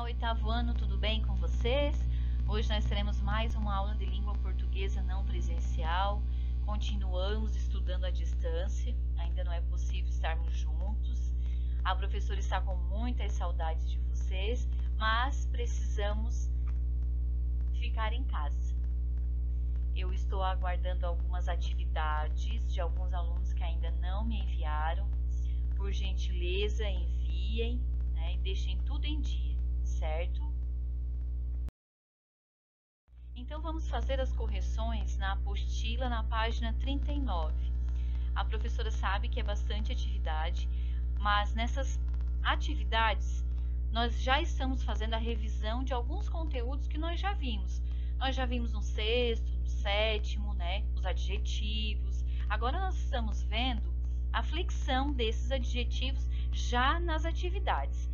oitavo ano, tudo bem com vocês? Hoje nós teremos mais uma aula de língua portuguesa não presencial. Continuamos estudando à distância, ainda não é possível estarmos juntos. A professora está com muitas saudades de vocês, mas precisamos ficar em casa. Eu estou aguardando algumas atividades de alguns alunos que ainda não me enviaram. Por gentileza, enviem, né, e deixem tudo em dia, certo? Então vamos fazer as correções na apostila na página 39. A professora sabe que é bastante atividade, mas nessas atividades nós já estamos fazendo a revisão de alguns conteúdos que nós já vimos. Nós já vimos no sexto, no sétimo, né, os adjetivos. Agora nós estamos vendo a flexão desses adjetivos já nas atividades.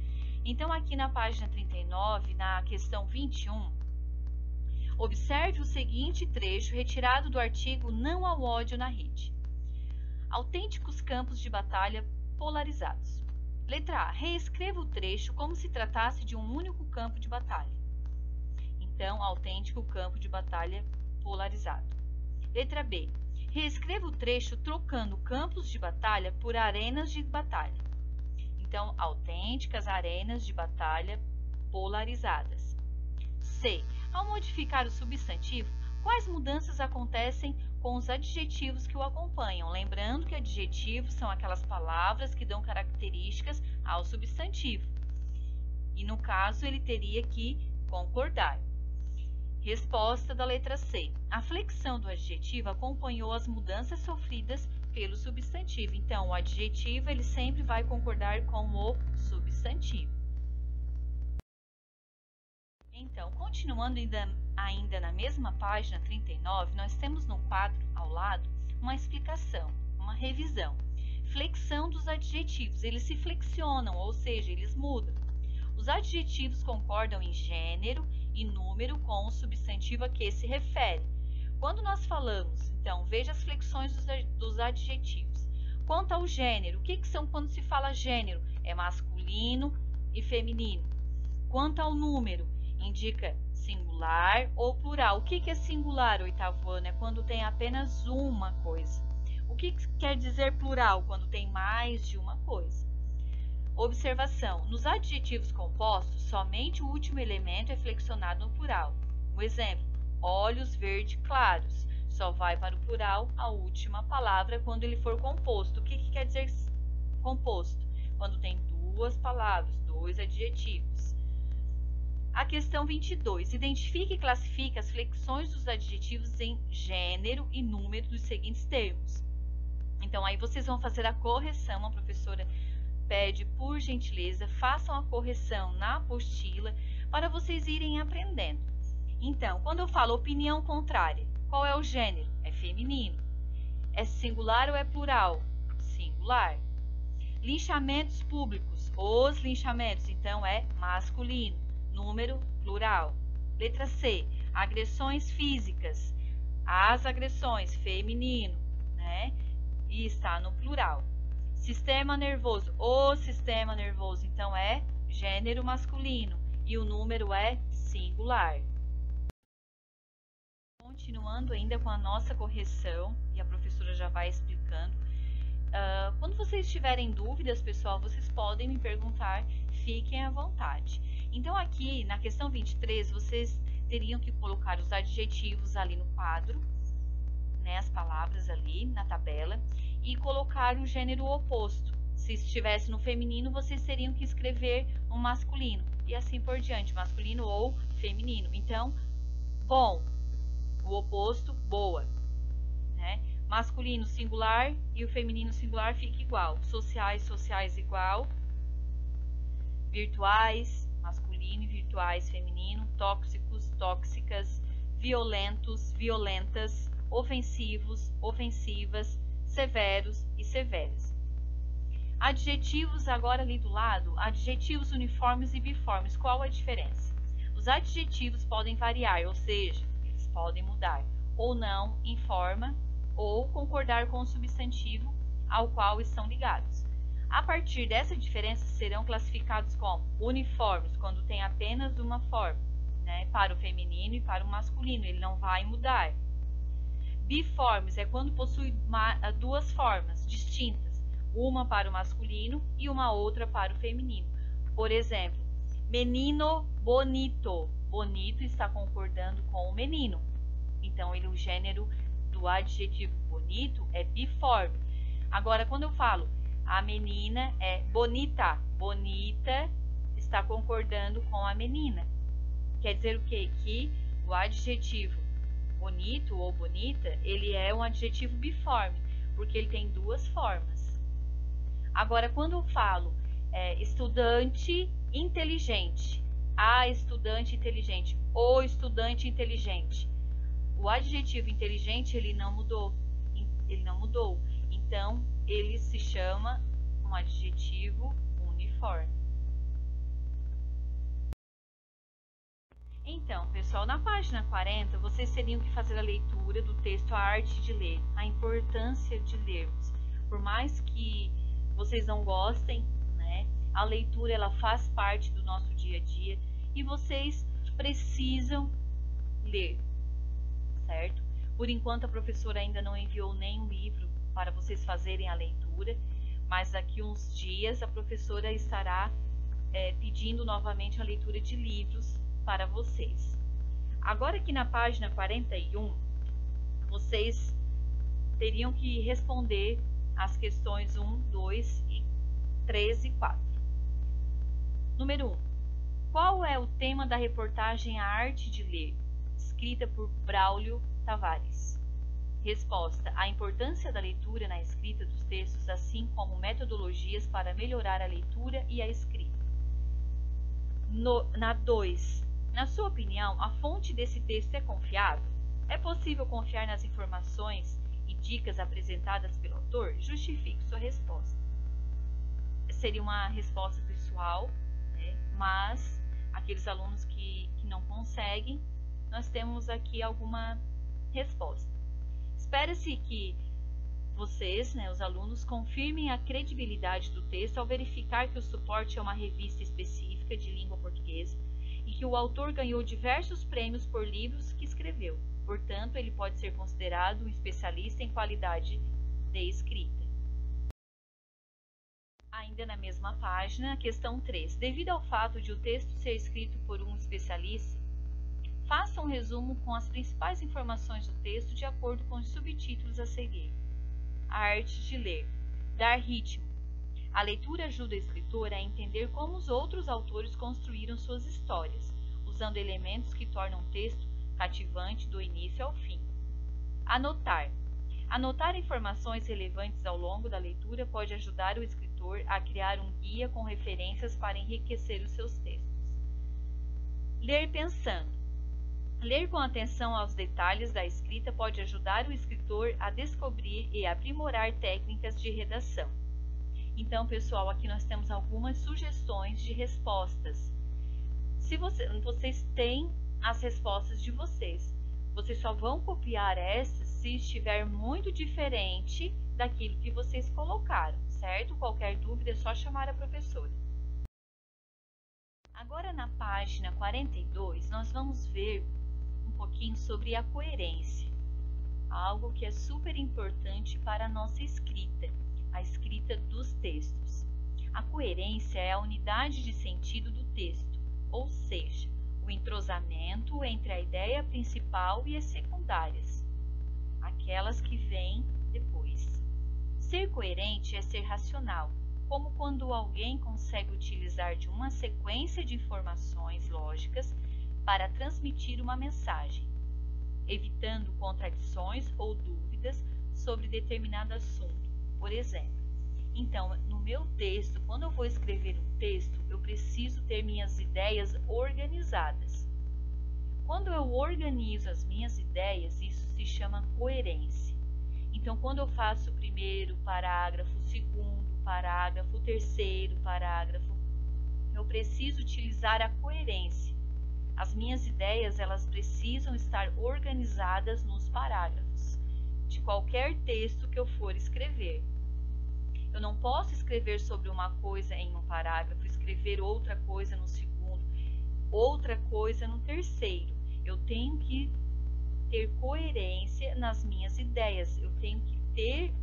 Então, aqui na página 39, na questão 21, observe o seguinte trecho retirado do artigo Não ao ódio na rede. Autênticos campos de batalha polarizados. Letra A. Reescreva o trecho como se tratasse de um único campo de batalha. Então, autêntico campo de batalha polarizado. Letra B. Reescreva o trecho trocando campos de batalha por arenas de batalha. Então, autênticas arenas de batalha polarizadas. C. Ao modificar o substantivo, quais mudanças acontecem com os adjetivos que o acompanham? Lembrando que adjetivos são aquelas palavras que dão características ao substantivo. E no caso, ele teria que concordar. Resposta da letra C. A flexão do adjetivo acompanhou as mudanças sofridas pelo substantivo. Então, o adjetivo ele sempre vai concordar com o substantivo. Então, continuando ainda na mesma página 39, nós temos no quadro ao lado uma explicação, uma revisão. Flexão dos adjetivos. Eles se flexionam, ou seja, eles mudam. Os adjetivos concordam em gênero e número com o substantivo a que se refere. Quando nós falamos, então, veja as flexões dos adjetivos. Quanto ao gênero, o que são quando se fala gênero? É masculino e feminino. Quanto ao número, indica singular ou plural. O que é singular, oitavo ano? É quando tem apenas uma coisa. O que quer dizer plural? Quando tem mais de uma coisa. Observação. Nos adjetivos compostos, somente o último elemento é flexionado no plural. Um exemplo, olhos verde claros. Só vai para o plural a última palavra quando ele for composto. O que quer dizer composto? Quando tem duas palavras, dois adjetivos. A questão 22. Identifique e classifique as flexões dos adjetivos em gênero e número dos seguintes termos. Então, aí vocês vão fazer a correção, a professora pede, por gentileza, façam a correção na apostila para vocês irem aprendendo. Então, quando eu falo opinião contrária, qual é o gênero? É feminino. É singular ou é plural? Singular. Linchamentos públicos, os linchamentos, então é masculino. Número, plural. Letra C. Agressões físicas, as agressões, feminino, né? E está no plural. Sistema nervoso, o sistema nervoso, então é gênero masculino e o número é singular. Continuando ainda com a nossa correção, e a professora já vai explicando. Quando vocês tiverem dúvidas, pessoal, vocês podem me perguntar, fiquem à vontade. Então, aqui na questão 23, vocês teriam que colocar os adjetivos ali no quadro, né, as palavras ali na tabela, e colocar o gênero oposto. Se estivesse no feminino, vocês teriam que escrever um masculino, e assim por diante, masculino ou feminino. Então, bom, o oposto, boa, né? Masculino singular e o feminino singular fica igual. Sociais, sociais igual. Virtuais, masculino e virtuais, feminino. Tóxicos, tóxicas. Violentos, violentas. Ofensivos, ofensivas. Severos e severas. Adjetivos agora ali do lado, adjetivos uniformes e biformes. Qual a diferença? Os adjetivos podem variar, ou seja, eles podem mudar ou não em forma ou concordar com o substantivo ao qual estão ligados. A partir dessa diferença, serão classificados como uniformes, quando tem apenas uma forma, né, para o feminino e para o masculino, ele não vai mudar. Biformes é quando possui duas formas distintas, uma para o masculino e uma outra para o feminino. Por exemplo, menino bonito. Bonito está concordando com o menino. Então, o gênero do adjetivo bonito é biforme. Agora, quando eu falo a menina é bonita, bonita está concordando com a menina. Quer dizer o quê? Que o adjetivo bonito ou bonita, ele é um adjetivo biforme, porque ele tem duas formas. Agora, quando eu falo estudante inteligente, a estudante inteligente, o estudante inteligente, o adjetivo inteligente ele não mudou. Então, ele se chama um adjetivo uniforme. Então, pessoal, na página 40, vocês teriam que fazer a leitura do texto A Arte de Ler, a importância de lermos. Por mais que vocês não gostem, né, a leitura ela faz parte do nosso dia a dia e vocês precisam ler, certo? Por enquanto, a professora ainda não enviou nenhum livro para vocês fazerem a leitura, mas daqui uns dias a professora estará pedindo novamente a leitura de livros para vocês. Agora aqui na página 41, vocês teriam que responder as questões 1, 2, 3 e 4. Número 1. Qual é o tema da reportagem A Arte de Ler, escrita por Braulio Tavares? Resposta: a importância da leitura na escrita dos textos, assim como metodologias para melhorar a leitura e a escrita. Na 2. Na sua opinião, a fonte desse texto é confiável? É possível confiar nas informações e dicas apresentadas pelo autor? Justifique sua resposta. Seria uma resposta pessoal, né? Mas aqueles alunos que não conseguem, nós temos aqui alguma resposta. Espera-se que vocês, né, os alunos, confirmem a credibilidade do texto ao verificar que o suporte é uma revista específica de língua portuguesa e que o autor ganhou diversos prêmios por livros que escreveu. Portanto, ele pode ser considerado um especialista em qualidade de escrita. Ainda na mesma página, questão 3. Devido ao fato de o texto ser escrito por um especialista, faça um resumo com as principais informações do texto de acordo com os subtítulos a seguir. A arte de ler. Dar ritmo. A leitura ajuda o escritor a entender como os outros autores construíram suas histórias, usando elementos que tornam o texto cativante do início ao fim. Anotar. Anotar informações relevantes ao longo da leitura pode ajudar o escritor a criar um guia com referências para enriquecer os seus textos. Ler pensando. Ler com atenção aos detalhes da escrita pode ajudar o escritor a descobrir e aprimorar técnicas de redação. Então, pessoal, aqui nós temos algumas sugestões de respostas. Se vocês têm as respostas de vocês, vocês só vão copiar essas se estiver muito diferente daquilo que vocês colocaram, certo? Qualquer dúvida é só chamar a professora. Agora, na página 42, nós vamos ver um pouquinho sobre a coerência, algo que é super importante para a nossa escrita, a escrita dos textos. A coerência é a unidade de sentido do texto, ou seja, o entrosamento entre a ideia principal e as secundárias, aquelas que vêm depois. Ser coerente é ser racional, como quando alguém consegue utilizar de uma sequência de informações lógicas para transmitir uma mensagem, evitando contradições ou dúvidas sobre determinado assunto. Por exemplo, então, no meu texto, quando eu vou escrever um texto, eu preciso ter minhas ideias organizadas. Quando eu organizo as minhas ideias, isso se chama coerência. Então, quando eu faço o primeiro parágrafo, o segundo parágrafo, o terceiro parágrafo, eu preciso utilizar a coerência. As minhas ideias, elas precisam estar organizadas nos parágrafos de qualquer texto que eu for escrever. Eu não posso escrever sobre uma coisa em um parágrafo, escrever outra coisa no segundo, outra coisa no terceiro. Eu tenho que ter coerência nas minhas ideias, eu tenho que ter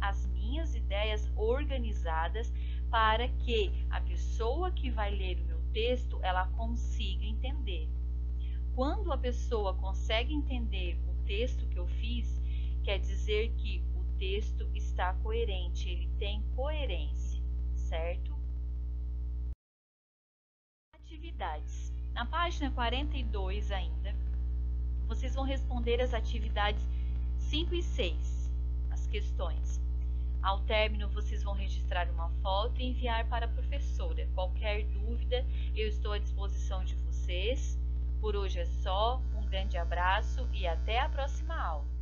as minhas ideias organizadas para que a pessoa que vai ler o meu texto, ela consiga entender. Quando a pessoa consegue entender o texto que eu fiz, quer dizer que o texto está coerente, ele tem coerência, certo? Atividades. Na página 42 ainda, vocês vão responder as atividades 5 e 6, as questões. Ao término, vocês vão registrar uma foto e enviar para a professora. Qualquer dúvida, eu estou à disposição de vocês. Por hoje é só, um grande abraço e até a próxima aula.